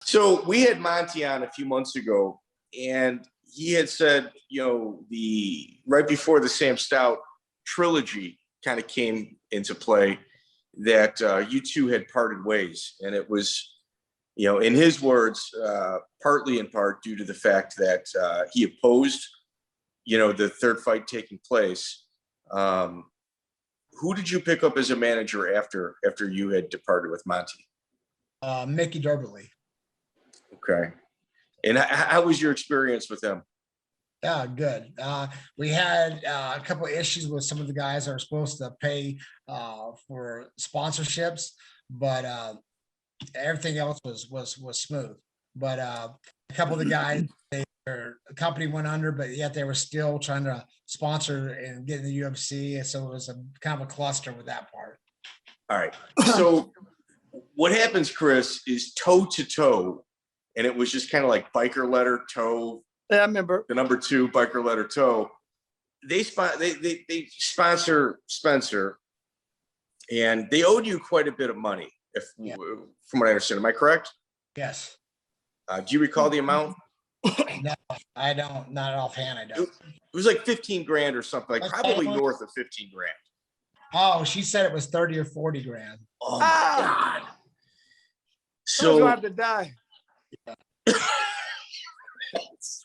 So we had Monty on a few months ago, and he had said, the right before the Sam Stout trilogy kind of came into play, that you two had parted ways, and it was, in his words, partly in part due to the fact that he opposed, the third fight taking place. Who did you pick up as a manager after you had departed with Monty? Mickey Derberly. Okay. And how was your experience with him? Yeah, good. We had a couple of issues with some of the guys that are supposed to pay for sponsorships, but everything else was smooth. But a couple of the guys, their company went under, but yet they were still trying to sponsor and get in the UFC, and so it was a kind of a cluster with that part. All right. So what happens, Chris, is toe to toe, and it was just kind of like biker letter toe. Yeah, I remember the number 2 biker letter toe. They sponsor Spencer, and they owed you quite a bit of money, from what I understand. Am I correct? Yes. Do you recall the amount? No, I don't. Not offhand, I don't. It was like 15 grand or something, like probably north of 15 grand. Oh, she said it was 30 or 40 grand. Oh my God. So you have to die. Yeah.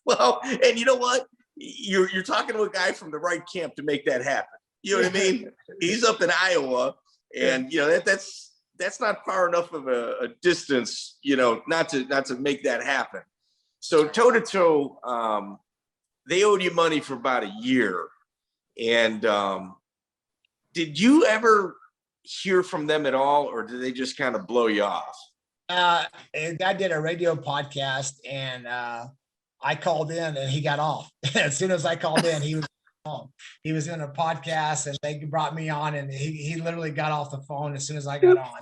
Well, and you know what? You're talking to a guy from the right camp to make that happen. You know what I mean? He's up in Iowa, and that's not far enough of a distance, not to make that happen. So toe to toe, they owed you money for about a year. And did you ever hear from them at all, or did they just kind of blow you off? A guy did a radio podcast, and I called in, and he got off. As soon as I called in, he was on. He was in a podcast, and they brought me on, and he literally got off the phone as soon as I got on.